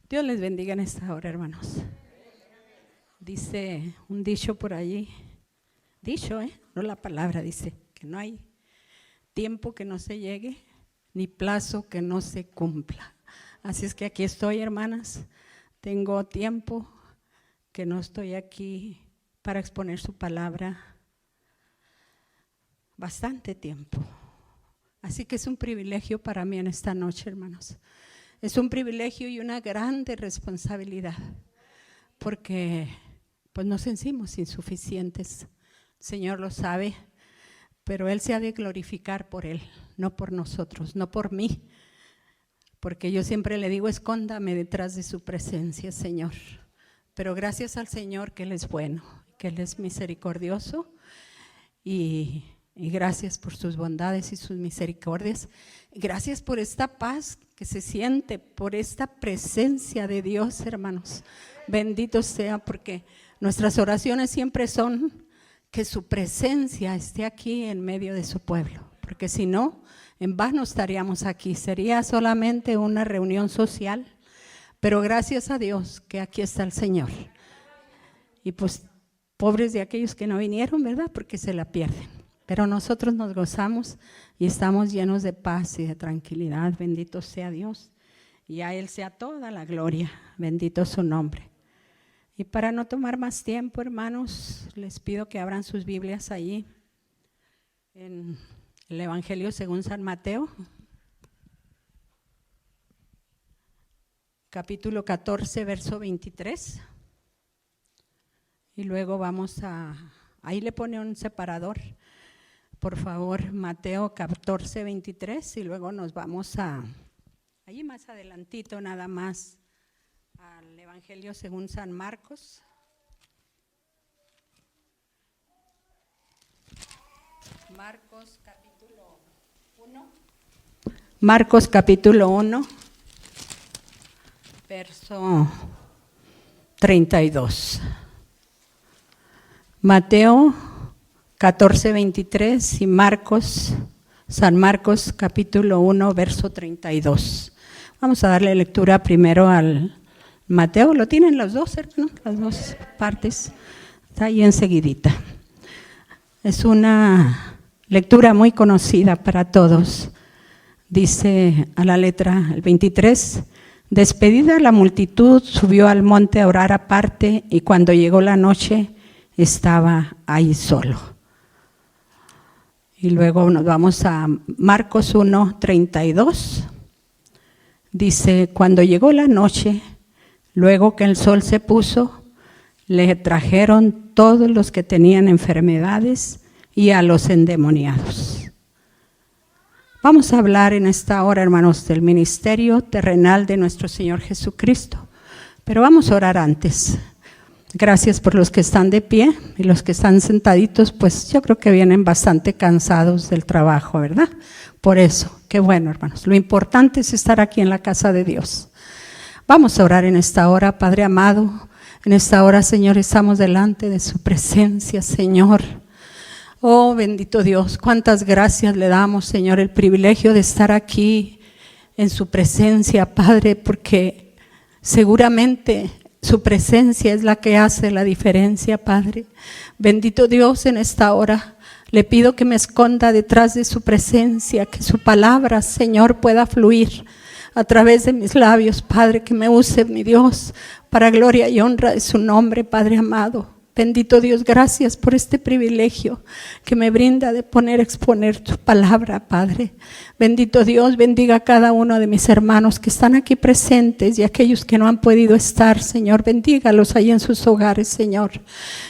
Dios les bendiga en esta hora, hermanos. Dice un dicho por allí, no la palabra, dice que no hay tiempo que no se llegue, ni plazo que no se cumpla. Así es que aquí estoy, hermanas. Tengo tiempo que no estoy aquí para exponer su palabra, bastante tiempo. Así que es un privilegio para mí en esta noche, hermanos. Es un privilegio y una grande responsabilidad, porque pues nos sentimos insuficientes. El Señor lo sabe, pero Él se ha de glorificar por Él, no por nosotros, no por mí. Porque yo siempre le digo, escóndame detrás de su presencia, Señor. Pero gracias al Señor que Él es bueno, que Él es misericordioso y gracias por sus bondades y sus misericordias. Gracias por esta paz que se siente, por esta presencia de Dios, hermanos. Bendito sea, porque nuestras oraciones siempre son que su presencia esté aquí en medio de su pueblo. Porque si no, en vano estaríamos aquí. Sería solamente una reunión social. Pero gracias a Dios que aquí está el Señor. Y pues, pobres de aquellos que no vinieron, ¿verdad? Porque se la pierden. Pero nosotros nos gozamos y estamos llenos de paz y de tranquilidad. Bendito sea Dios. Y a Él sea toda la gloria. Bendito su nombre. Y para no tomar más tiempo, hermanos, les pido que abran sus Biblias allí en el Evangelio según San Mateo, capítulo 14, verso 23. Y luego vamos ahí le pone un separador. Por favor, Mateo 14, 23, y luego nos vamos allí más adelantito nada más, al Evangelio según San Marcos. Marcos capítulo 1. Marcos capítulo 1, verso 32. Mateo 14, 23 y San Marcos capítulo 1, verso 32. Vamos a darle lectura primero al Mateo. ¿Lo tienen los dos, hermano? Las dos partes. Está ahí enseguidita. Es una lectura muy conocida para todos. Dice a la letra el 23, despedida la multitud, subió al monte a orar aparte y cuando llegó la noche estaba ahí solo. Y luego nos vamos a Marcos 1, 32. Dice, cuando llegó la noche, luego que el sol se puso, le trajeron todos los que tenían enfermedades y a los endemoniados. Vamos a hablar en esta hora, hermanos, del ministerio terrenal de nuestro Señor Jesucristo. Pero vamos a orar antes. Gracias por los que están de pie y los que están sentaditos, pues yo creo que vienen bastante cansados del trabajo, ¿verdad? Por eso, qué bueno, hermanos. Lo importante es estar aquí en la casa de Dios. Vamos a orar en esta hora, Padre amado. En esta hora, Señor, estamos delante de su presencia, Señor. Oh, bendito Dios, cuántas gracias le damos, Señor, el privilegio de estar aquí en su presencia, Padre, porque seguramente su presencia es la que hace la diferencia, Padre. Bendito Dios, en esta hora le pido que me esconda detrás de su presencia, que su palabra, Señor, pueda fluir a través de mis labios, Padre, que me use, mi Dios, para gloria y honra de su nombre, Padre amado. Bendito Dios, gracias por este privilegio que me brinda de exponer tu palabra, Padre. Bendito Dios, bendiga a cada uno de mis hermanos que están aquí presentes y aquellos que no han podido estar, Señor, bendígalos ahí en sus hogares, Señor.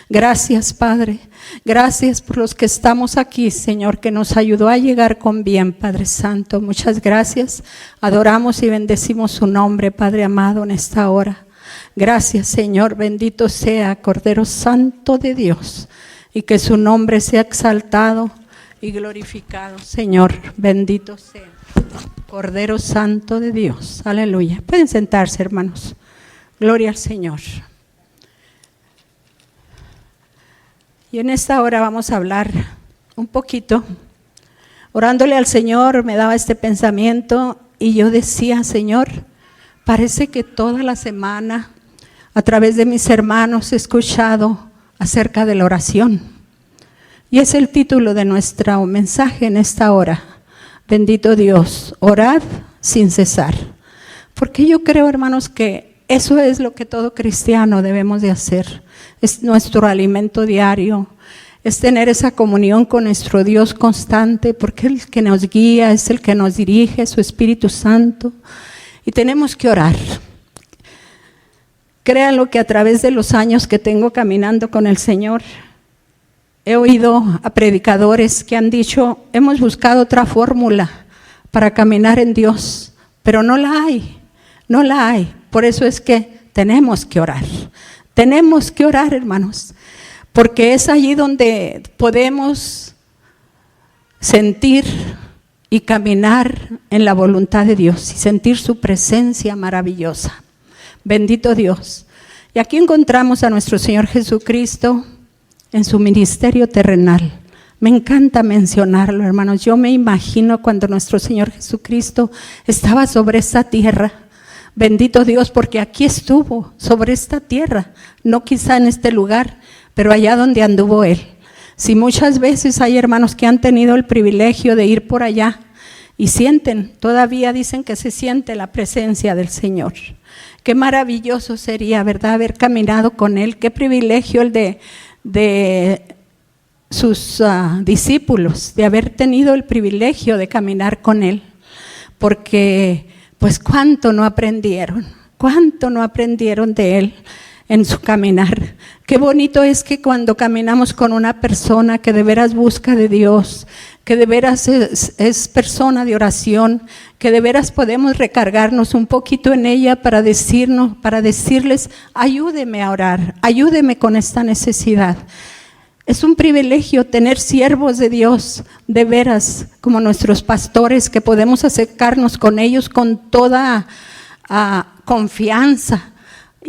Gracias, Padre. Gracias por los que estamos aquí, Señor, que nos ayudó a llegar con bien, Padre Santo. Muchas gracias. Adoramos y bendecimos su nombre, Padre amado, en esta hora. Gracias, Señor, bendito sea Cordero Santo de Dios y que su nombre sea exaltado y glorificado, Señor, bendito sea Cordero Santo de Dios, aleluya. Pueden sentarse, hermanos, gloria al Señor. Y en esta hora vamos a hablar un poquito, orándole al Señor, me daba este pensamiento y yo decía, Señor, Parece que toda la semana, a través de mis hermanos, he escuchado acerca de la oración. Y es el título de nuestro mensaje en esta hora. Bendito Dios, orad sin cesar. Porque yo creo, hermanos, que eso es lo que todo cristiano debemos de hacer. Es nuestro alimento diario. Es tener esa comunión con nuestro Dios constante, porque es el que nos guía, es el que nos dirige, su Espíritu Santo. Y tenemos que orar. Créanlo que a través de los años que tengo caminando con el Señor, he oído a predicadores que han dicho, hemos buscado otra fórmula para caminar en Dios, pero no la hay, no la hay. Por eso es que tenemos que orar. Tenemos que orar, hermanos, porque es allí donde podemos sentir y caminar en la voluntad de Dios y sentir su presencia maravillosa. Bendito Dios. Y aquí encontramos a nuestro Señor Jesucristo en su ministerio terrenal. Me encanta mencionarlo, hermanos. Yo me imagino cuando nuestro Señor Jesucristo estaba sobre esta tierra. Bendito Dios, porque aquí estuvo, sobre esta tierra. No quizá en este lugar, pero allá donde anduvo Él. Si muchas veces hay hermanos que han tenido el privilegio de ir por allá y sienten, todavía dicen que se siente la presencia del Señor. Qué maravilloso sería, ¿verdad?, haber caminado con Él. Qué privilegio el de sus discípulos, de haber tenido el privilegio de caminar con Él. Porque, pues, cuánto no aprendieron de Él en su caminar. Qué bonito es que cuando caminamos con una persona que de veras busca de Dios, que de veras es persona de oración, que de veras podemos recargarnos un poquito en ella para decirles, ayúdeme a orar, ayúdeme con esta necesidad. Es un privilegio tener siervos de Dios, de veras, como nuestros pastores, que podemos acercarnos con ellos con toda confianza.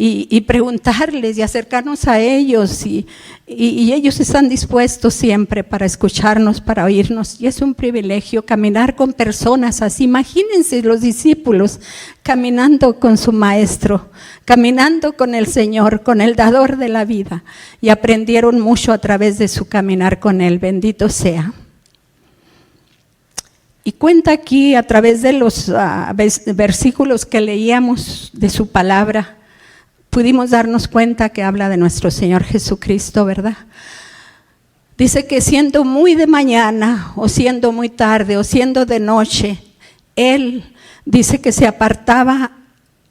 Y preguntarles y acercarnos a ellos y ellos están dispuestos siempre para escucharnos, para oírnos, y es un privilegio caminar con personas así. Imagínense los discípulos caminando con su maestro, caminando con el Señor, con el dador de la vida, y aprendieron mucho a través de su caminar con Él. Bendito sea. Y cuenta aquí a través de los versículos que leíamos de su palabra, pudimos darnos cuenta que habla de nuestro Señor Jesucristo, ¿verdad? Dice que siendo muy de mañana, o siendo muy tarde, o siendo de noche, Él dice que se apartaba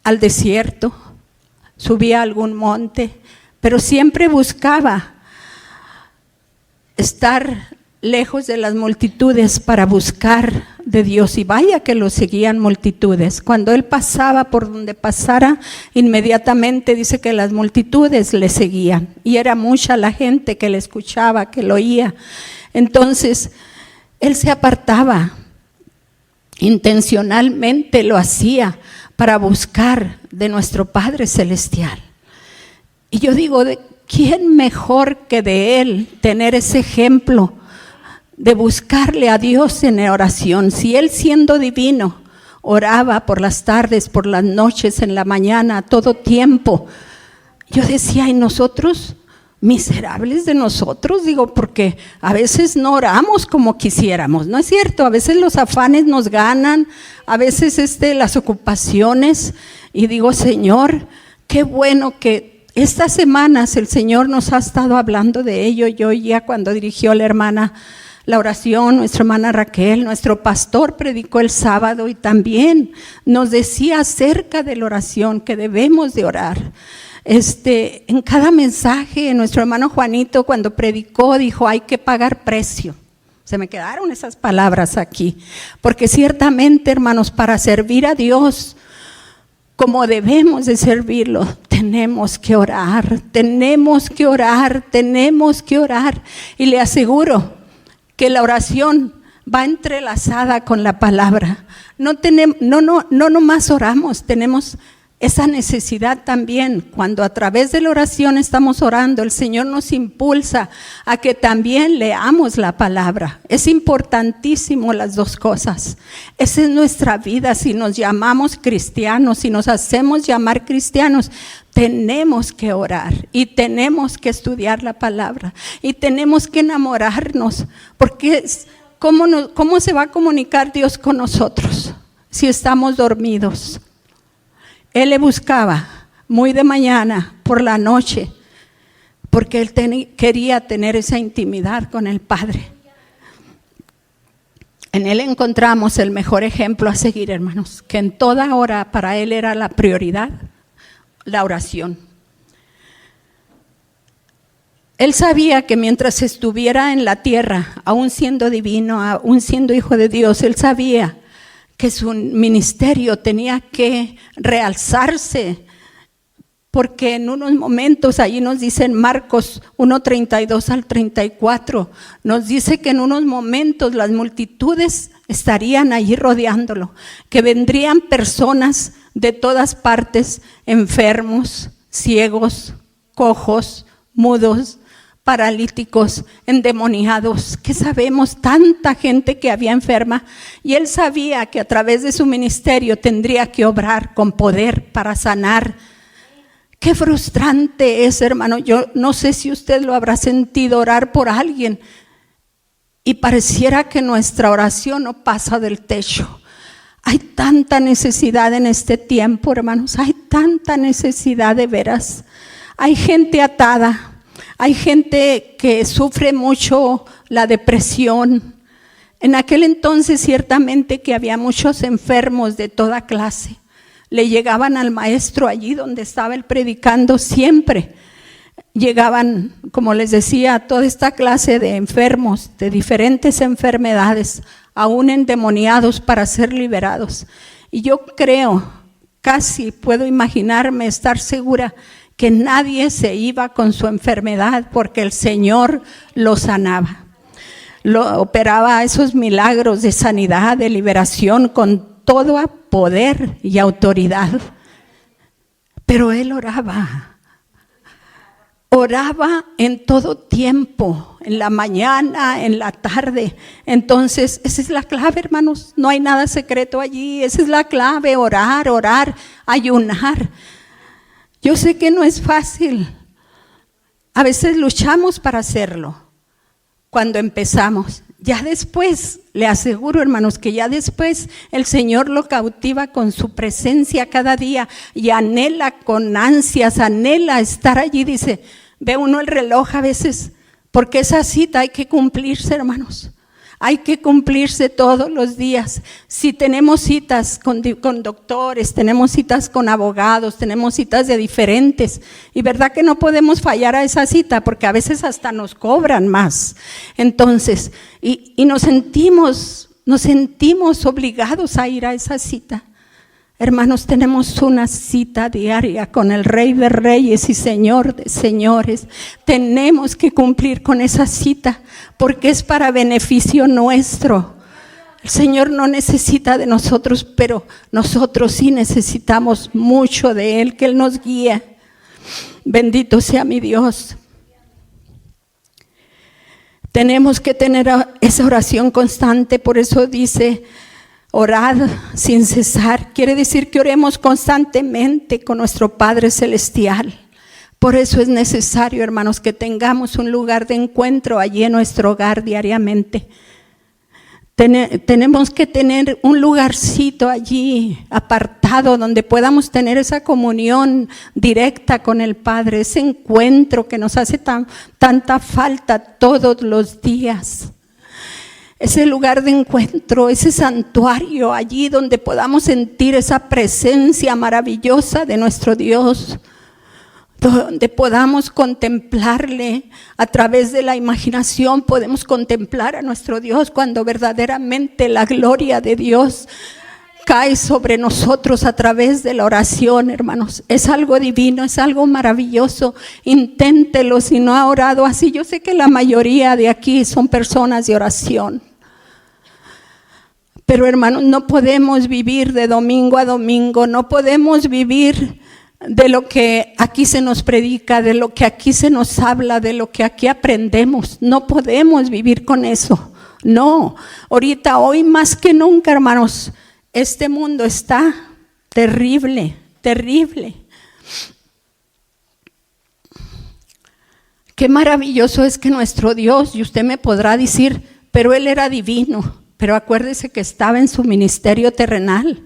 al desierto, subía a algún monte, pero siempre buscaba estar lejos de las multitudes para buscar de Dios. Y vaya que lo seguían multitudes. Cuando Él pasaba por donde pasara, inmediatamente dice que las multitudes le seguían. Y era mucha la gente que le escuchaba, que lo oía. Entonces, Él se apartaba. Intencionalmente lo hacía para buscar de nuestro Padre Celestial. Y yo digo, ¿quién mejor que de Él tener ese ejemplo de buscarle a Dios en oración? Si Él, siendo divino, oraba por las tardes, por las noches, en la mañana, a todo tiempo. Yo decía, ¿y nosotros? Miserables de nosotros, digo, porque a veces no oramos como quisiéramos, ¿no es cierto? A veces los afanes nos ganan, a veces las ocupaciones, y digo, Señor, qué bueno que estas semanas el Señor nos ha estado hablando de ello. Yo ya cuando dirigió la oración, nuestra hermana Raquel, nuestro pastor predicó el sábado y también nos decía acerca de la oración, que debemos de orar. En cada mensaje, nuestro hermano Juanito cuando predicó dijo, hay que pagar precio. Se me quedaron esas palabras aquí, porque ciertamente, hermanos, para servir a Dios como debemos de servirlo, tenemos que orar, tenemos que orar, tenemos que orar. Y le aseguro que la oración va entrelazada con la palabra. No nomás oramos, tenemos esa necesidad también, cuando a través de la oración estamos orando, el Señor nos impulsa a que también leamos la palabra. Es importantísimo las dos cosas. Esa es nuestra vida. Si nos llamamos cristianos, si nos hacemos llamar cristianos, tenemos que orar y tenemos que estudiar la palabra y tenemos que enamorarnos, porque ¿cómo se va a comunicar Dios con nosotros si estamos dormidos? Él le buscaba muy de mañana, por la noche, porque él quería tener esa intimidad con el Padre. En él encontramos el mejor ejemplo a seguir, hermanos, que en toda hora para él era la prioridad, la oración. Él sabía que mientras estuviera en la tierra, aún siendo divino, aún siendo hijo de Dios, él sabía que su ministerio tenía que realzarse, porque en unos momentos, allí nos dice en Marcos 1:32 al 34, nos dice que en unos momentos las multitudes estarían allí rodeándolo, que vendrían personas de todas partes, enfermos, ciegos, cojos, mudos, paralíticos, endemoniados, que sabemos tanta gente que había enferma, y él sabía que a través de su ministerio tendría que obrar con poder para sanar. Qué frustrante es, hermano. Yo no sé si usted lo habrá sentido, orar por alguien y pareciera que nuestra oración no pasa del techo. Hay tanta necesidad en este tiempo, hermanos, hay tanta necesidad de veras. Hay gente atada. Hay gente que sufre mucho la depresión. En aquel entonces ciertamente que había muchos enfermos de toda clase. Le llegaban al maestro allí donde estaba él predicando siempre. Llegaban, como les decía, toda esta clase de enfermos, de diferentes enfermedades, aún endemoniados para ser liberados. Y yo creo, casi puedo imaginarme, estar segura, que nadie se iba con su enfermedad porque el Señor lo sanaba. Lo operaba esos milagros de sanidad, de liberación con todo poder y autoridad. Pero él oraba en todo tiempo, en la mañana, en la tarde. Entonces, esa es la clave, hermanos. No hay nada secreto allí. Esa es la clave, orar, ayunar. Yo sé que no es fácil. A veces luchamos para hacerlo cuando empezamos. Ya después, le aseguro, hermanos, que ya después el Señor lo cautiva con su presencia cada día y anhela con ansias, anhela estar allí. Dice, ve uno el reloj a veces, porque esa cita hay que cumplirse, hermanos. Hay que cumplirse todos los días. Si tenemos citas con doctores, tenemos citas con abogados, tenemos citas de diferentes. Y verdad que no podemos fallar a esa cita porque a veces hasta nos cobran más. Entonces, y nos sentimos obligados a ir a esa cita. Hermanos, tenemos una cita diaria con el Rey de Reyes y Señor de Señores. Tenemos que cumplir con esa cita porque es para beneficio nuestro. El Señor no necesita de nosotros, pero nosotros sí necesitamos mucho de Él, que Él nos guíe. Bendito sea mi Dios. Tenemos que tener esa oración constante, por eso dice, orad sin cesar. Quiere decir que oremos constantemente con nuestro Padre Celestial. Por eso es necesario, hermanos, que tengamos un lugar de encuentro allí en nuestro hogar diariamente. Tenemos que tener un lugarcito allí apartado donde podamos tener esa comunión directa con el Padre, ese encuentro que nos hace tanta falta todos los días. Ese lugar de encuentro, ese santuario allí donde podamos sentir esa presencia maravillosa de nuestro Dios, donde podamos contemplarle a través de la imaginación. Podemos contemplar a nuestro Dios cuando verdaderamente la gloria de Dios cae sobre nosotros a través de la oración, hermanos. Es algo divino, es algo maravilloso. Inténtelo si no ha orado así. Yo sé que la mayoría de aquí son personas de oración, Pero hermanos, no podemos vivir de domingo a domingo, no podemos vivir de lo que aquí se nos predica, de lo que aquí se nos habla, de lo que aquí aprendemos. No podemos vivir con eso. No, ahorita, hoy más que nunca, hermanos, este mundo está terrible, terrible. Qué maravilloso es que nuestro Dios, y usted me podrá decir, pero Él era divino, pero acuérdese que estaba en su ministerio terrenal.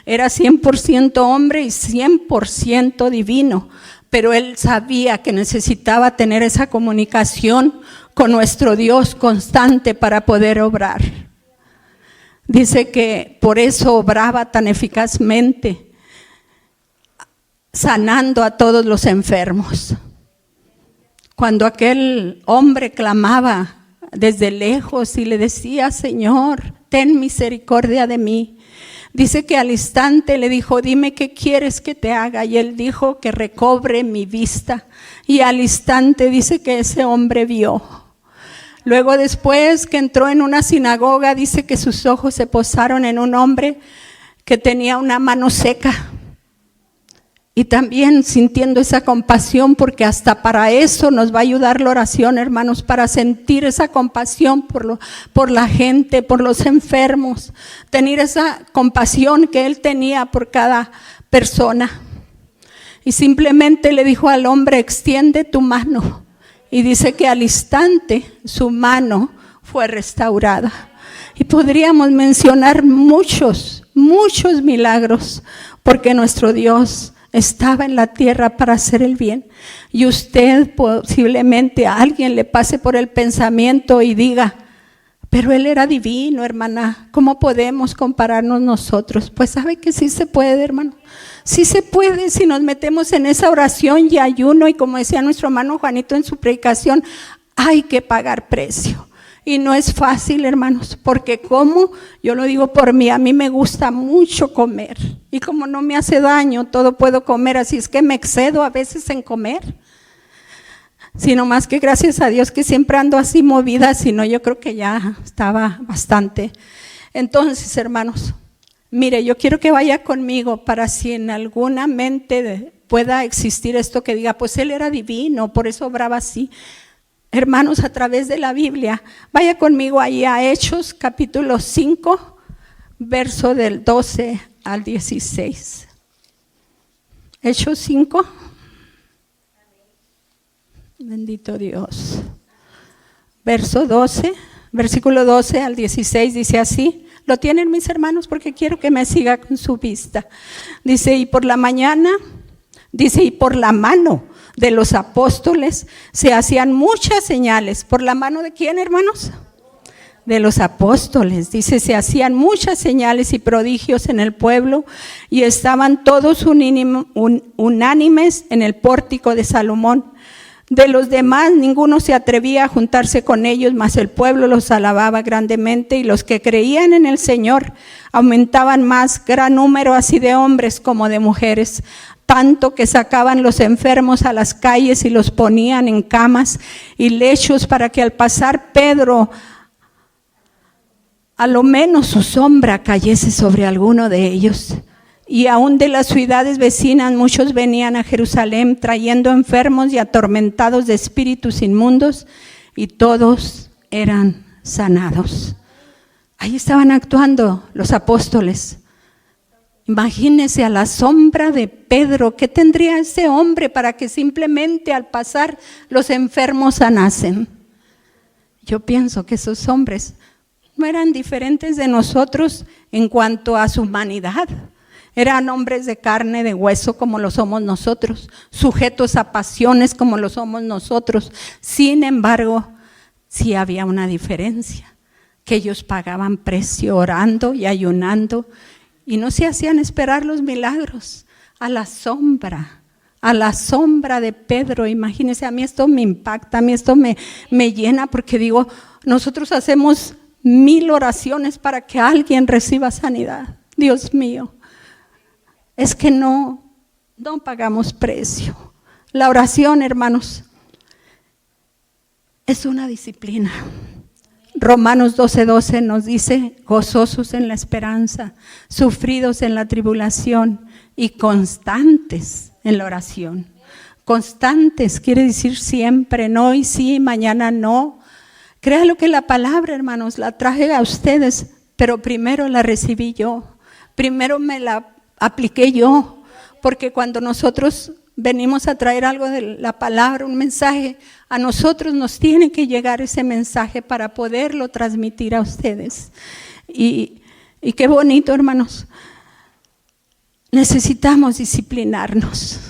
Era 100% hombre y 100% divino, pero Él sabía que necesitaba tener esa comunicación con nuestro Dios constante para poder obrar. Dice que por eso obraba tan eficazmente, sanando a todos los enfermos. Cuando aquel hombre clamaba desde lejos y le decía, Señor, ten misericordia de mí. Dice que al instante le dijo, dime qué quieres que te haga. Y él dijo que recobre mi vista. Y al instante dice que ese hombre vio. Luego después que entró en una sinagoga, dice que sus ojos se posaron en un hombre que tenía una mano seca. Y también sintiendo esa compasión, porque hasta para eso nos va a ayudar la oración, hermanos, para sentir esa compasión por la gente, por los enfermos, tener esa compasión que él tenía por cada persona. Y simplemente le dijo al hombre, extiende tu mano. Y dice que al instante su mano fue restaurada. Y podríamos mencionar muchos milagros, porque nuestro Dios estaba en la tierra para hacer el bien. Y usted posiblemente a alguien le pase por el pensamiento y diga, pero Él era divino, hermana, ¿cómo podemos compararnos nosotros? Pues sabe que sí se puede, hermano. Sí se puede si nos metemos en esa oración y ayuno, y como decía nuestro hermano Juanito en su predicación, hay que pagar precio. Y no es fácil, hermanos, porque como, yo lo digo por mí, a mí me gusta mucho comer. Y como no me hace daño, todo puedo comer, así es que me excedo a veces en comer. Sino más que gracias a Dios que siempre ando así movida, sino yo creo que ya estaba bastante. Entonces, hermanos, mire, yo quiero que vaya conmigo para si en alguna mente pueda existir esto que diga, pues Él era divino, por eso obraba así. Hermanos, a través de la Biblia, vaya conmigo ahí a Hechos capítulo 5, verso del 12 al 16. Hechos 5. Bendito Dios. Versículo 12 al 16 dice así. ¿Lo tienen mis hermanos? Porque quiero que me siga con su vista. Dice, y por la mañana, dice, y por la mano de los apóstoles se hacían muchas señales. ¿Por la mano de quién, hermanos? De los apóstoles. Dice, se hacían muchas señales y prodigios en el pueblo y estaban todos unánimes en el pórtico de Salomón. De los demás ninguno se atrevía a juntarse con ellos, mas el pueblo los alababa grandemente, y los que creían en el Señor aumentaban más, gran número así de hombres como de mujeres, tanto que sacaban los enfermos a las calles y los ponían en camas y lechos, para que al pasar Pedro, a lo menos su sombra cayese sobre alguno de ellos. Y aún de las ciudades vecinas muchos venían a Jerusalén trayendo enfermos y atormentados de espíritus inmundos, y todos eran sanados. Ahí estaban actuando los apóstoles. Imagínense a la sombra de Pedro. ¿Qué tendría ese hombre para que simplemente al pasar los enfermos sanasen? Yo pienso que esos hombres no eran diferentes de nosotros en cuanto a su humanidad. Eran hombres de carne, de hueso, como lo somos nosotros, sujetos a pasiones como lo somos nosotros. Sin embargo, sí había una diferencia, que ellos pagaban precio orando y ayunando, y no se hacían esperar los milagros. A la sombra de Pedro. Imagínense, a mí esto me impacta, a mí esto me llena, porque digo, nosotros hacemos 1000 oraciones para que alguien reciba sanidad. Dios mío. Es que no pagamos precio. La oración, hermanos, es una disciplina. Romanos 12:12 nos dice, gozosos en la esperanza, sufridos en la tribulación y constantes en la oración. Constantes quiere decir siempre, no y sí, mañana no. Créalo que la palabra, hermanos, la traje a ustedes, pero primero la recibí yo, primero me la apliqué yo, porque cuando nosotros venimos a traer algo de la palabra, un mensaje, a nosotros nos tiene que llegar ese mensaje para poderlo transmitir a ustedes. Y qué bonito, hermanos. Necesitamos disciplinarnos.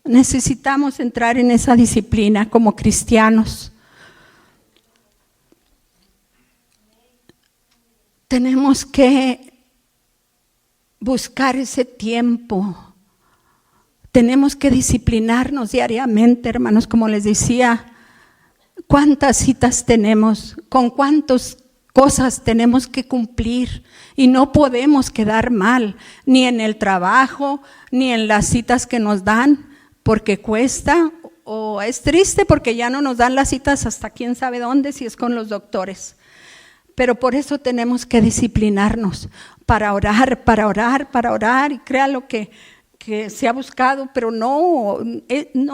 Necesitamos entrar en esa disciplina como cristianos. Tenemos que buscar ese tiempo. Tenemos que disciplinarnos diariamente, hermanos, como les decía, cuántas citas tenemos, con cuántas cosas tenemos que cumplir y no podemos quedar mal, ni en el trabajo, ni en las citas que nos dan, porque cuesta o es triste porque ya no nos dan las citas hasta quién sabe dónde, si es con los doctores. Pero por eso tenemos que disciplinarnos para orar, y créalo que se ha buscado, pero no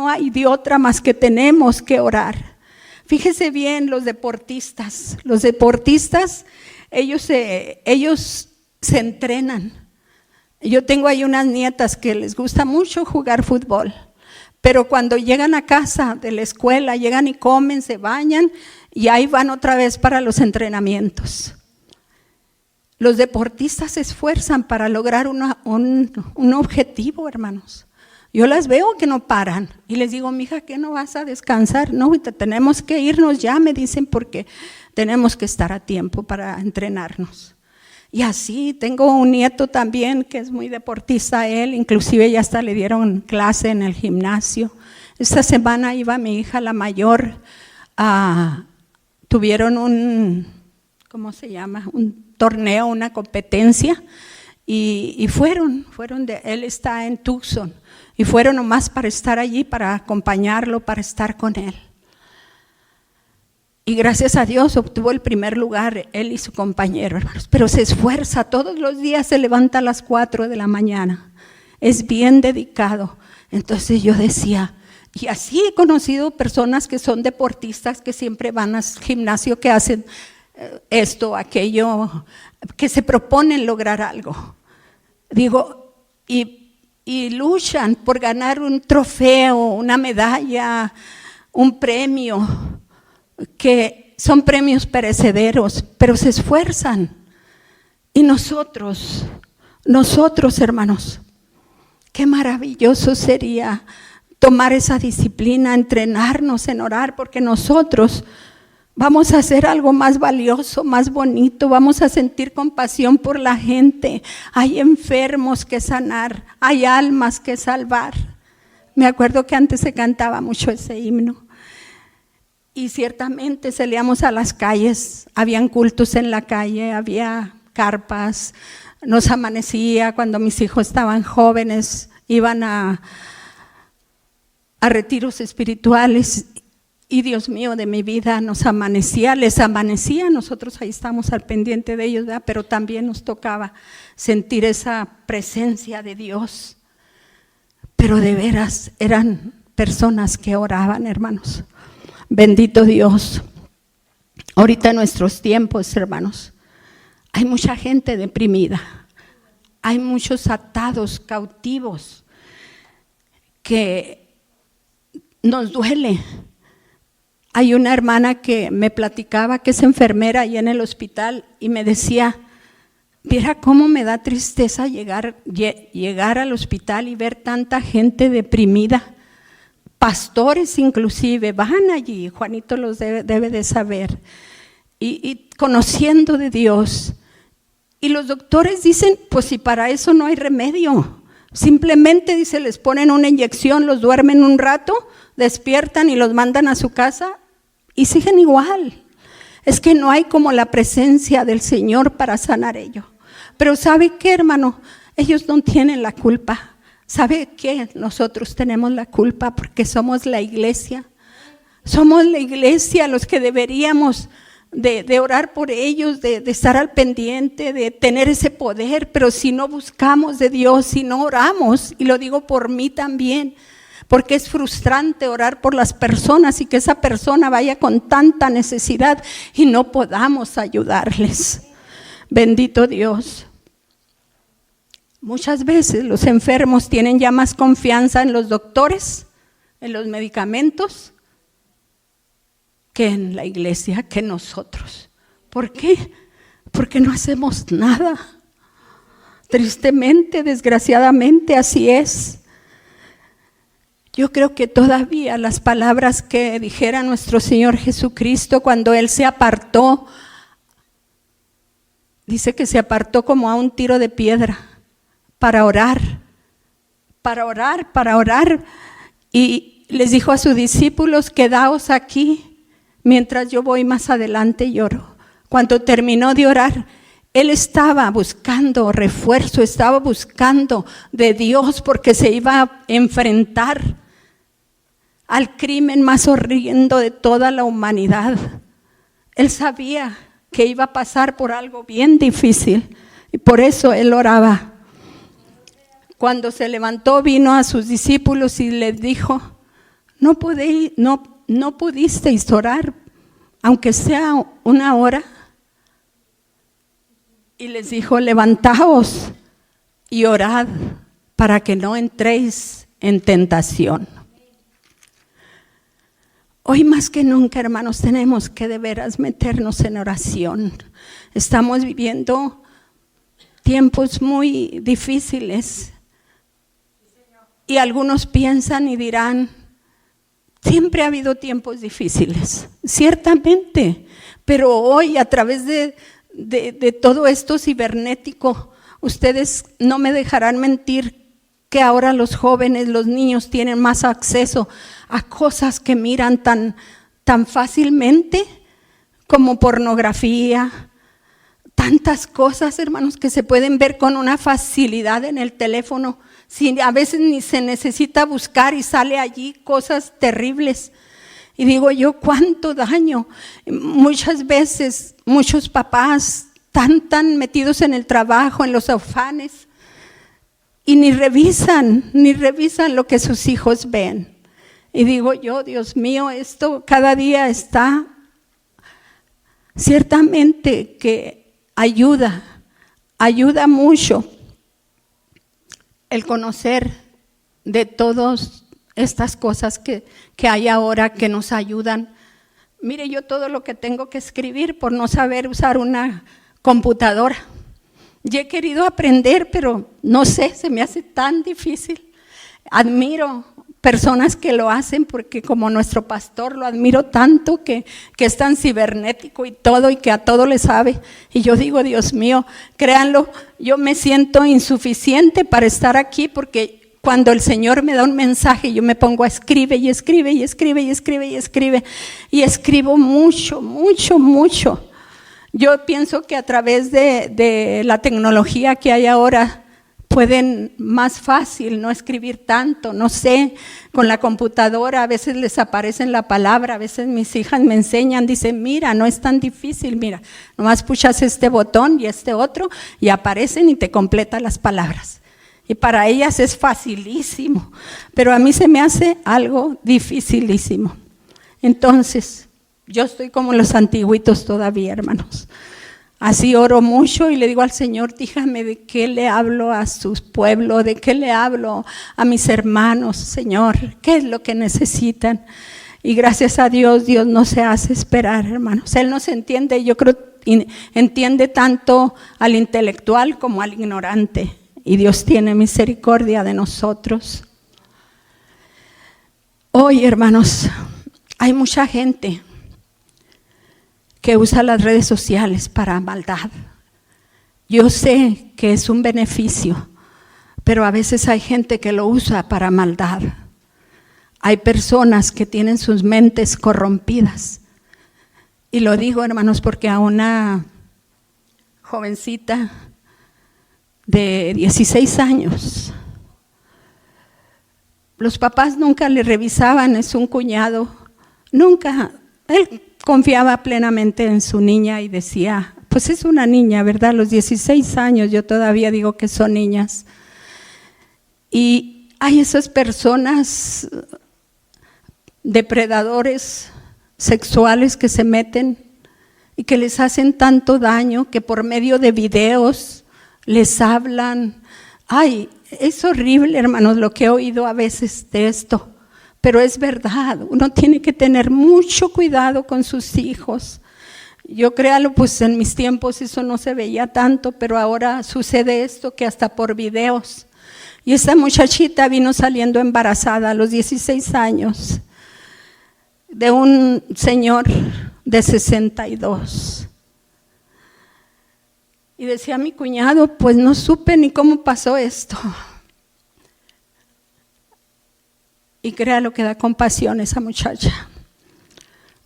hay de otra más que tenemos que orar. Fíjese bien los deportistas, ellos se entrenan. Yo tengo ahí unas nietas que les gusta mucho jugar fútbol, pero cuando llegan a casa de la escuela, llegan y comen, se bañan y ahí van otra vez para los entrenamientos. Los deportistas se esfuerzan para lograr un objetivo, hermanos. Yo las veo que no paran y les digo, mija, ¿qué no vas a descansar? No, tenemos que irnos ya, me dicen, porque tenemos que estar a tiempo para entrenarnos. Y así, tengo un nieto también que es muy deportista él, inclusive ya hasta le dieron clase en el gimnasio. Esta semana iba mi hija, la mayor, tuvieron un torneo, una competencia, y fueron él está en Tucson, y fueron nomás para estar allí, para acompañarlo, para estar con él. Y gracias a Dios obtuvo el primer lugar, él y su compañero, hermanos. Pero se esfuerza, todos los días se levanta a las 4 de la mañana, es bien dedicado. Entonces yo decía, y así he conocido personas que son deportistas, que siempre van al gimnasio, que hacen esto, aquello, que se proponen lograr algo. Digo, y luchan por ganar un trofeo, una medalla, un premio, que son premios perecederos, pero se esfuerzan. Y nosotros, hermanos, qué maravilloso sería tomar esa disciplina, entrenarnos en orar, porque nosotros vamos a hacer algo más valioso, más bonito, vamos a sentir compasión por la gente. Hay enfermos que sanar, hay almas que salvar. Me acuerdo que antes se cantaba mucho ese himno. Y ciertamente salíamos a las calles, habían cultos en la calle, había carpas, nos amanecía cuando mis hijos estaban jóvenes, iban a retiros espirituales. Y Dios mío, de mi vida les amanecía, nosotros ahí estamos al pendiente de ellos, ¿verdad? Pero también nos tocaba sentir esa presencia de Dios. Pero de veras eran personas que oraban, hermanos. Bendito Dios. Ahorita en nuestros tiempos, hermanos, hay mucha gente deprimida, hay muchos atados, cautivos, que nos duele. Hay una hermana que me platicaba que es enfermera ahí en el hospital y me decía, viera cómo me da tristeza llegar al hospital y ver tanta gente deprimida. Pastores inclusive van allí, Juanito los debe de saber, y conociendo de Dios. Y los doctores dicen, pues si para eso no hay remedio, simplemente dice, les ponen una inyección, los duermen un rato, despiertan y los mandan a su casa y siguen igual. Es que no hay como la presencia del Señor para sanar ello. Pero ¿sabe qué, hermano? Ellos no tienen la culpa. ¿Sabe qué? Nosotros tenemos la culpa porque somos la iglesia. Somos la iglesia los que deberíamos de orar por ellos, de estar al pendiente, de tener ese poder, pero si no buscamos de Dios, si no oramos, y lo digo por mí también, porque es frustrante orar por las personas y que esa persona vaya con tanta necesidad y no podamos ayudarles. Bendito Dios. Muchas veces los enfermos tienen ya más confianza en los doctores, en los medicamentos, que en la iglesia, que nosotros. ¿Por qué? Porque no hacemos nada. Tristemente, desgraciadamente, así es. Yo creo que todavía las palabras que dijera nuestro Señor Jesucristo cuando Él se apartó, dice que se apartó como a un tiro de piedra para orar, y les dijo a sus discípulos, quedaos aquí mientras yo voy más adelante y oro. Cuando terminó de orar, Él estaba buscando refuerzo, estaba buscando de Dios porque se iba a enfrentar al crimen más horrendo de toda la humanidad. Él sabía que iba a pasar por algo bien difícil y por eso Él oraba. Cuando se levantó, vino a sus discípulos y les dijo, no pudisteis orar, aunque sea una hora. Y les dijo, levantaos y orad para que no entréis en tentación. Hoy más que nunca, hermanos, tenemos que de veras meternos en oración. Estamos viviendo tiempos muy difíciles. Y algunos piensan y dirán, siempre ha habido tiempos difíciles, ciertamente, pero hoy a través de todo esto cibernético, ustedes no me dejarán mentir que ahora los jóvenes, los niños tienen más acceso a cosas que miran tan fácilmente como pornografía, tantas cosas, hermanos, que se pueden ver con una facilidad en el teléfono. A veces ni se necesita buscar y sale allí cosas terribles. Y digo yo, ¿cuánto daño? Muchas veces, muchos papás tan metidos en el trabajo, en los afanes, y ni revisan lo que sus hijos ven. Y digo yo, Dios mío, esto cada día está, ciertamente que ayuda mucho el conocer de todas estas cosas que hay ahora que nos ayudan. Mire, yo todo lo que tengo que escribir por no saber usar una computadora. Yo he querido aprender, pero no sé, se me hace tan difícil. Admiro personas que lo hacen porque como nuestro pastor lo admiro tanto que es tan cibernético y todo y que a todo le sabe. Y yo digo, Dios mío, créanlo, yo me siento insuficiente para estar aquí porque cuando el Señor me da un mensaje yo me pongo a escribir y escribo mucho. Yo pienso que a través de la tecnología que hay ahora pueden más fácil no escribir tanto, no sé, con la computadora a veces les aparece la palabra, a veces mis hijas me enseñan, dicen, mira, no es tan difícil, mira, nomás puchas este botón y este otro y aparecen y te completan las palabras. Y para ellas es facilísimo, pero a mí se me hace algo dificilísimo. Entonces, yo estoy como los antiguitos todavía, hermanos. Así oro mucho y le digo al Señor, dígame de qué le hablo a su pueblo, de qué le hablo a mis hermanos, Señor, qué es lo que necesitan. Y gracias a Dios, Dios no se hace esperar, hermanos. Él nos entiende, yo creo, entiende tanto al intelectual como al ignorante. Y Dios tiene misericordia de nosotros. Hoy, hermanos, hay mucha gente que usa las redes sociales para maldad. Yo sé que es un beneficio, pero a veces hay gente que lo usa para maldad. Hay personas que tienen sus mentes corrompidas. Y lo digo, hermanos, porque a una jovencita de 16 años, los papás nunca le revisaban, es un cuñado, nunca. Él confiaba plenamente en su niña y decía, pues es una niña, ¿verdad? A los 16 años, yo todavía digo que son niñas. Y hay esas personas, depredadores sexuales que se meten y que les hacen tanto daño que por medio de videos les hablan. Ay, es horrible, hermanos, lo que he oído a veces de esto, pero es verdad. Uno tiene que tener mucho cuidado con sus hijos. Yo créalo, pues en mis tiempos eso no se veía tanto, pero ahora sucede esto que hasta por videos. Y esta muchachita vino saliendo embarazada a los 16 años de un señor de 62. Y decía mi cuñado, pues no supe ni cómo pasó esto. Y créalo que da compasión esa muchacha,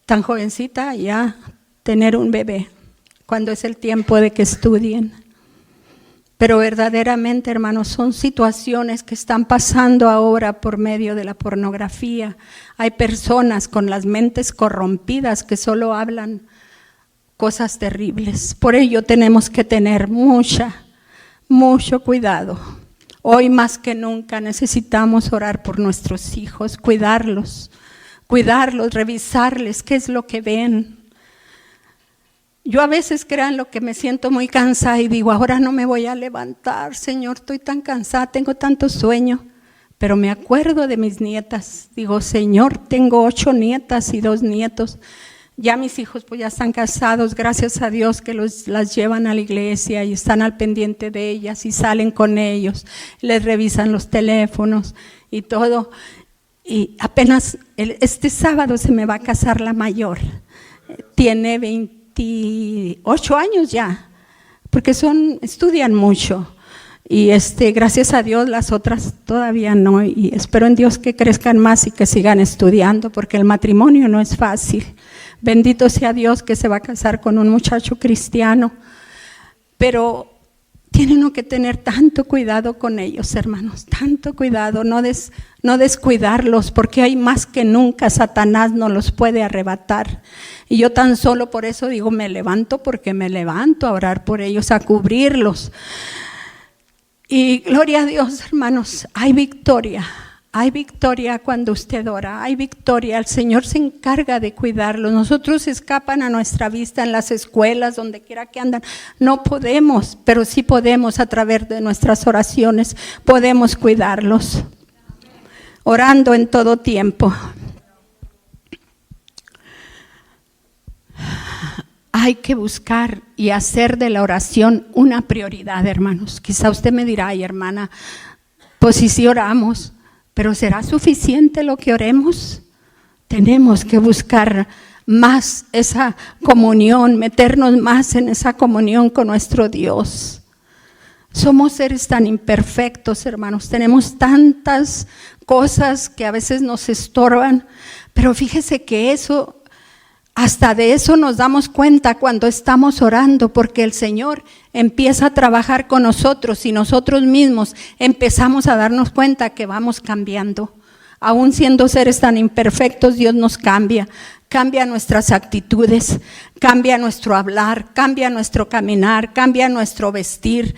tan jovencita, ya tener un bebé, cuando es el tiempo de que estudien. Pero verdaderamente, hermanos, son situaciones que están pasando ahora por medio de la pornografía. Hay personas con las mentes corrompidas que solo hablan cosas terribles. Por ello tenemos que tener mucho cuidado. Hoy más que nunca necesitamos orar por nuestros hijos, cuidarlos, revisarles qué es lo que ven. Yo a veces, créanlo, que me siento muy cansada y digo, ahora no me voy a levantar, Señor, estoy tan cansada, tengo tanto sueño. Pero me acuerdo de mis nietas, digo, Señor, tengo 8 nietas y 2 nietos. Ya mis hijos pues ya están casados, gracias a Dios que las llevan a la iglesia y están al pendiente de ellas y salen con ellos, les revisan los teléfonos y todo. Y apenas este sábado se me va a casar la mayor, tiene 28 años ya, porque estudian mucho. Y gracias a Dios las otras todavía no, y espero en Dios que crezcan más y que sigan estudiando, porque el matrimonio no es fácil. Bendito sea Dios que se va a casar con un muchacho cristiano, pero tiene uno que tener tanto cuidado con ellos, hermanos, tanto cuidado, no descuidarlos, porque hay más que nunca Satanás no los puede arrebatar. Y yo tan solo por eso digo, me levanto porque me levanto a orar por ellos, a cubrirlos. Y gloria a Dios, hermanos, hay victoria cuando usted ora, hay victoria, el Señor se encarga de cuidarlos. Nosotros escapan a nuestra vista en las escuelas, donde quiera que andan, no podemos, pero sí podemos a través de nuestras oraciones, podemos cuidarlos, orando en todo tiempo. Hay que buscar y hacer de la oración una prioridad, hermanos. Quizá usted me dirá, ay hermana, pues sí oramos, pero ¿será suficiente lo que oremos? Tenemos que buscar más esa comunión, meternos más en esa comunión con nuestro Dios. Somos seres tan imperfectos, hermanos, tenemos tantas cosas que a veces nos estorban, pero fíjese que hasta de eso nos damos cuenta cuando estamos orando, porque el Señor empieza a trabajar con nosotros y nosotros mismos empezamos a darnos cuenta que vamos cambiando. Aún siendo seres tan imperfectos, Dios nos cambia nuestras actitudes, cambia nuestro hablar, cambia nuestro caminar, cambia nuestro vestir,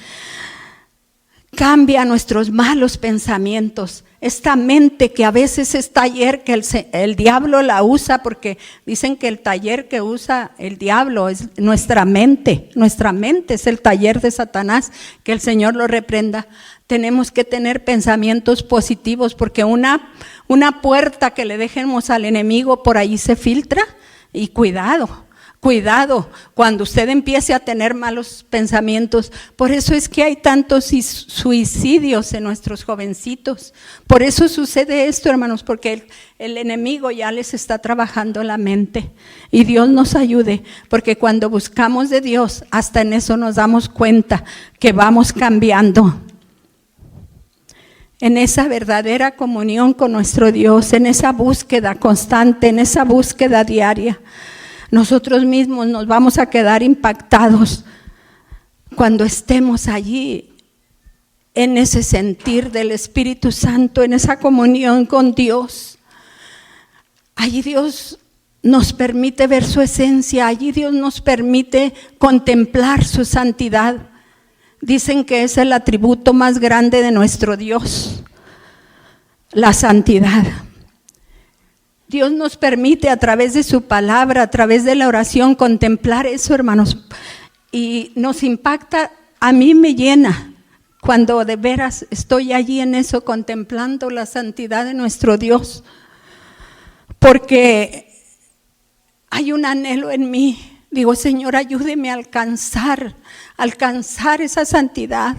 cambia nuestros malos pensamientos. Esta mente que a veces es taller que el diablo la usa, porque dicen que el taller que usa el diablo es nuestra mente es el taller de Satanás, que el Señor lo reprenda. Tenemos que tener pensamientos positivos, porque una puerta que le dejemos al enemigo por ahí se filtra, y cuidado cuando usted empiece a tener malos pensamientos. Por eso es que hay tantos suicidios en nuestros jovencitos. Por eso sucede esto, hermanos, porque el enemigo ya les está trabajando la mente. Y Dios nos ayude, porque cuando buscamos de Dios, hasta en eso nos damos cuenta que vamos cambiando. En esa verdadera comunión con nuestro Dios, en esa búsqueda constante, en esa búsqueda diaria, nosotros mismos nos vamos a quedar impactados cuando estemos allí en ese sentir del Espíritu Santo, en esa comunión con Dios. Allí Dios nos permite ver su esencia, allí Dios nos permite contemplar su santidad. Dicen que es el atributo más grande de nuestro Dios, la santidad. Dios nos permite a través de su palabra, a través de la oración, contemplar eso, hermanos, y nos impacta, a mí me llena cuando de veras estoy allí en eso, contemplando la santidad de nuestro Dios, porque hay un anhelo en mí. Digo, Señor, ayúdeme a alcanzar esa santidad.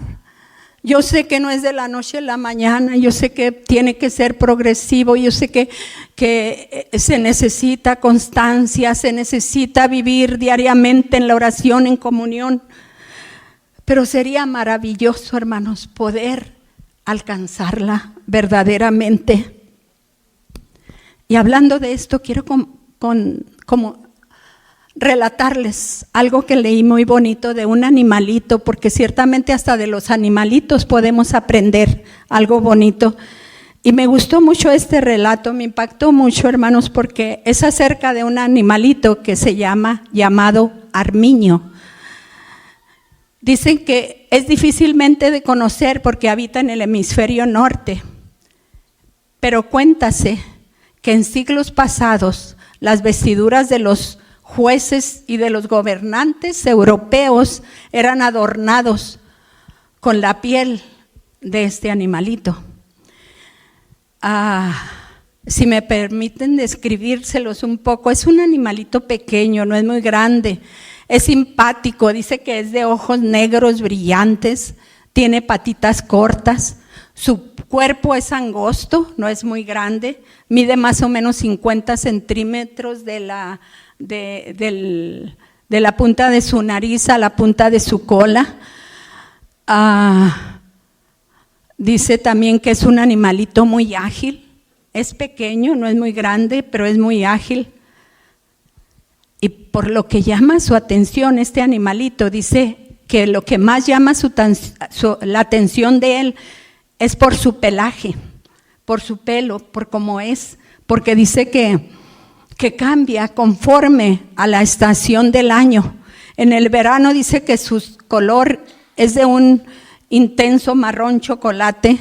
Yo sé que no es de la noche a la mañana, yo sé que tiene que ser progresivo, yo sé que se necesita constancia, se necesita vivir diariamente en la oración, en comunión. Pero sería maravilloso, hermanos, poder alcanzarla verdaderamente. Y hablando de esto, quiero como relatarles algo que leí muy bonito de un animalito, porque ciertamente hasta de los animalitos podemos aprender algo bonito. Y me gustó mucho este relato, me impactó mucho, hermanos, porque es acerca de un animalito que se llamado armiño. Dicen que es difícilmente de conocer porque habita en el hemisferio norte, pero cuéntase que en siglos pasados las vestiduras de los jueces y de los gobernantes europeos eran adornados con la piel de este animalito. Si me permiten describírselos un poco, es un animalito pequeño, no es muy grande, es simpático, dice que es de ojos negros brillantes, tiene patitas cortas, su cuerpo es angosto, no es muy grande, mide más o menos 50 centímetros de la punta de su nariz a la punta de su cola. Dice también que es un animalito muy ágil, es pequeño, no es muy grande, pero es muy ágil. Y por lo que llama su atención este animalito, dice que lo que más llama la atención de él es por su pelaje, por su pelo, por cómo es, porque dice que cambia conforme a la estación del año. En el verano dice que su color es de un intenso marrón chocolate,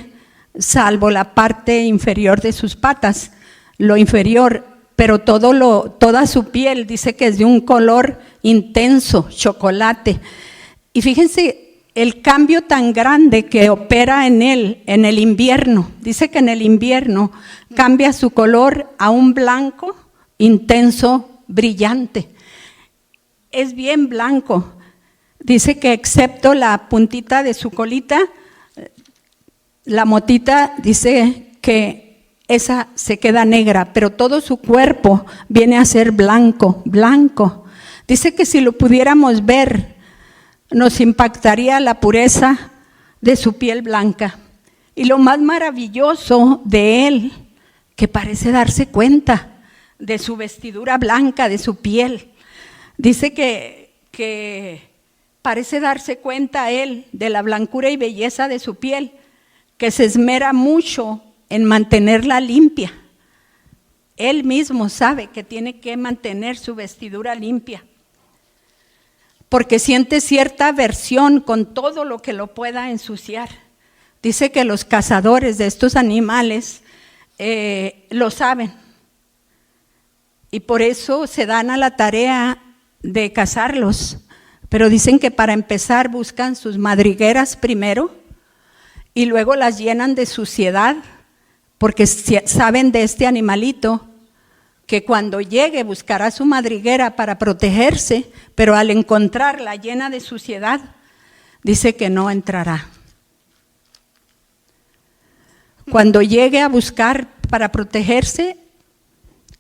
salvo la parte inferior de sus patas, lo inferior, pero toda su piel dice que es de un color intenso, chocolate. Y fíjense el cambio tan grande que opera en él en el invierno. Dice que en el invierno cambia su color a un blanco intenso, brillante. Es bien blanco. Dice que excepto la puntita de su colita, la motita, dice que esa se queda negra, pero todo su cuerpo viene a ser blanco, blanco. Dice que si lo pudiéramos ver, nos impactaría la pureza de su piel blanca. Y lo más maravilloso de él, que parece darse cuenta de su vestidura blanca, de su piel. Dice que parece darse cuenta él de la blancura y belleza de su piel, que se esmera mucho en mantenerla limpia. Él mismo sabe que tiene que mantener su vestidura limpia, porque siente cierta aversión con todo lo que lo pueda ensuciar. Dice que los cazadores de estos animales lo saben, y por eso se dan a la tarea de cazarlos, pero dicen que para empezar buscan sus madrigueras primero y luego las llenan de suciedad, porque saben de este animalito que cuando llegue buscará su madriguera para protegerse, pero al encontrarla llena de suciedad, dice que no entrará. Cuando llegue a buscar para protegerse,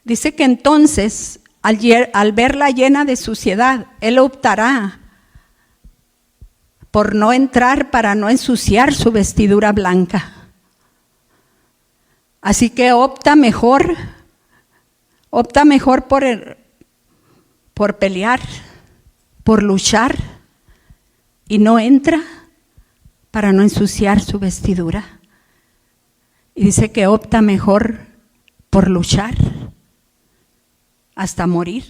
dice que entonces, al verla llena de suciedad, él optará por no entrar para no ensuciar su vestidura blanca. Así que opta mejor por pelear, por luchar, y no entra para no ensuciar su vestidura. Y dice que opta mejor por luchar hasta morir,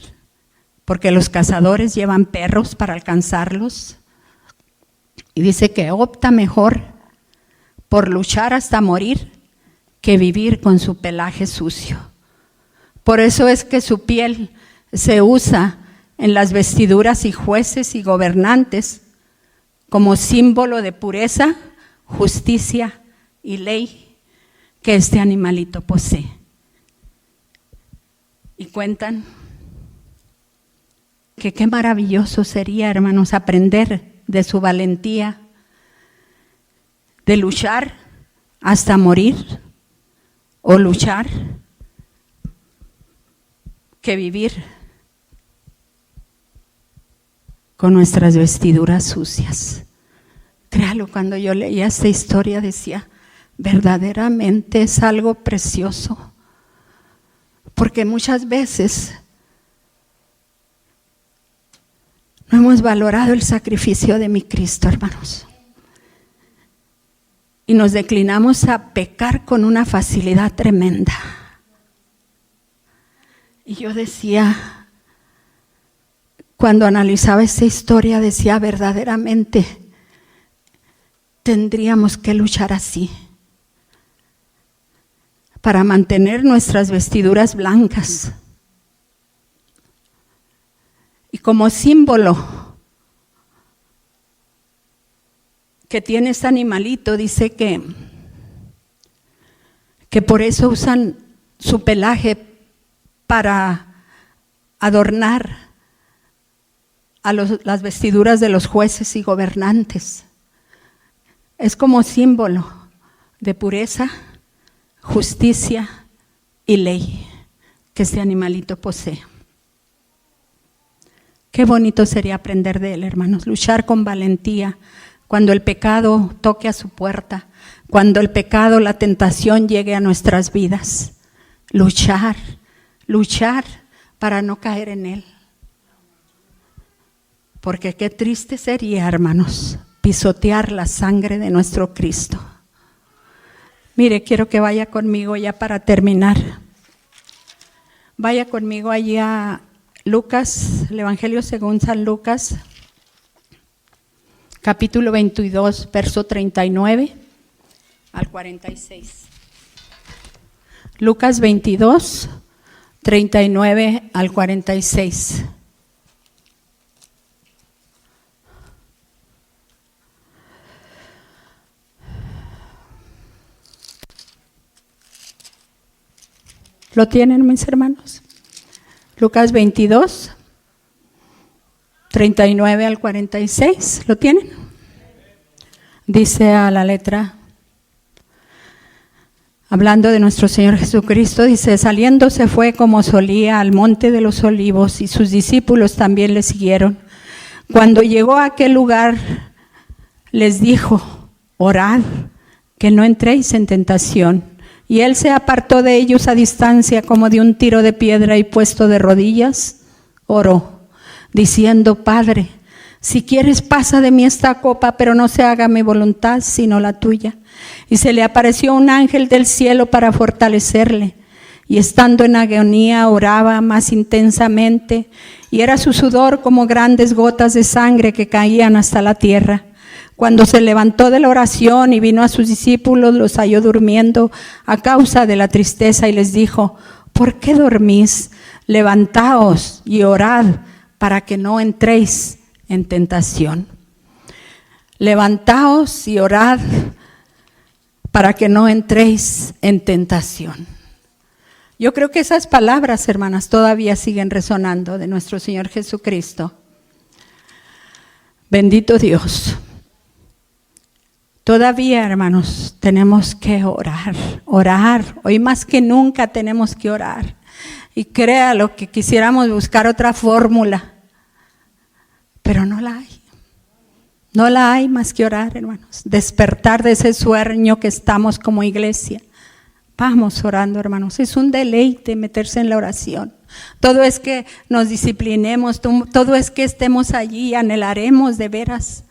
porque los cazadores llevan perros para alcanzarlos. Y dice que opta mejor por luchar hasta morir que vivir con su pelaje sucio. Por eso es que su piel se usa en las vestiduras y jueces y gobernantes como símbolo de pureza, justicia y ley que este animalito posee. Y cuentan que qué maravilloso sería, hermanos, aprender de su valentía, de luchar hasta morir, o luchar que vivir con nuestras vestiduras sucias. Créalo, cuando yo leía esta historia decía, verdaderamente es algo precioso, porque muchas veces no hemos valorado el sacrificio de mi Cristo, hermanos. Y nos declinamos a pecar con una facilidad tremenda. Y yo decía, cuando analizaba esta historia, decía, verdaderamente tendríamos que luchar así para mantener nuestras vestiduras blancas. Y como símbolo que tiene este animalito, dice que por eso usan su pelaje para adornar a las vestiduras de los jueces y gobernantes. Es como símbolo de pureza, justicia y ley que este animalito posee. Qué bonito sería aprender de él, hermanos, luchar con valentía cuando el pecado toque a su puerta, cuando el pecado, la tentación llegue a nuestras vidas. Luchar para no caer en él. Porque qué triste sería, hermanos, pisotear la sangre de nuestro Cristo. Mire, quiero que vaya conmigo ya para terminar. Vaya conmigo allí a Lucas, el Evangelio según San Lucas, capítulo 22, verso 39 al 46. Lucas 22, 39 al 46. ¿Lo tienen, mis hermanos? Lucas 22, 39 al 46, ¿lo tienen? Dice a la letra, hablando de nuestro Señor Jesucristo, dice, saliendo se fue como solía al monte de los olivos y sus discípulos también le siguieron. Cuando llegó a aquel lugar, les dijo, orad, que no entréis en tentación. Y él se apartó de ellos a distancia como de un tiro de piedra y puesto de rodillas, oró, diciendo, Padre, si quieres pasa de mí esta copa, pero no se haga mi voluntad sino la tuya. Y se le apareció un ángel del cielo para fortalecerle. Y estando en agonía oraba más intensamente, y era su sudor como grandes gotas de sangre que caían hasta la tierra. Cuando se levantó de la oración y vino a sus discípulos, los halló durmiendo a causa de la tristeza y les dijo, ¿por qué dormís? Levantaos y orad para que no entréis en tentación. Levantaos y orad para que no entréis en tentación. Yo creo que esas palabras, hermanas, todavía siguen resonando de nuestro Señor Jesucristo. Bendito Dios. Todavía, hermanos, tenemos que orar. Hoy más que nunca tenemos que orar. Y créalo que quisiéramos buscar otra fórmula, pero no la hay. No la hay más que orar, hermanos. Despertar de ese sueño que estamos como iglesia. Vamos orando, hermanos. Es un deleite meterse en la oración. Todo es que nos disciplinemos, todo es que estemos allí y anhelaremos de veras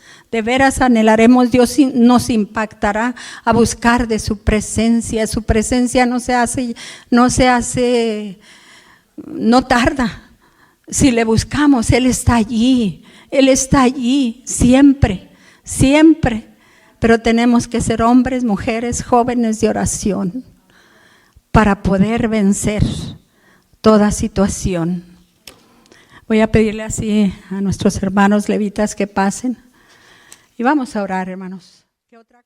anhelaremos. Dios nos impactará a buscar de su presencia. Su presencia no se hace no tarda. Si le buscamos, Él está allí siempre, siempre. Pero tenemos que ser hombres, mujeres, jóvenes de oración para poder vencer toda situación. Voy a pedirle así a nuestros hermanos levitas que pasen y vamos a orar, hermanos. ¿Qué otra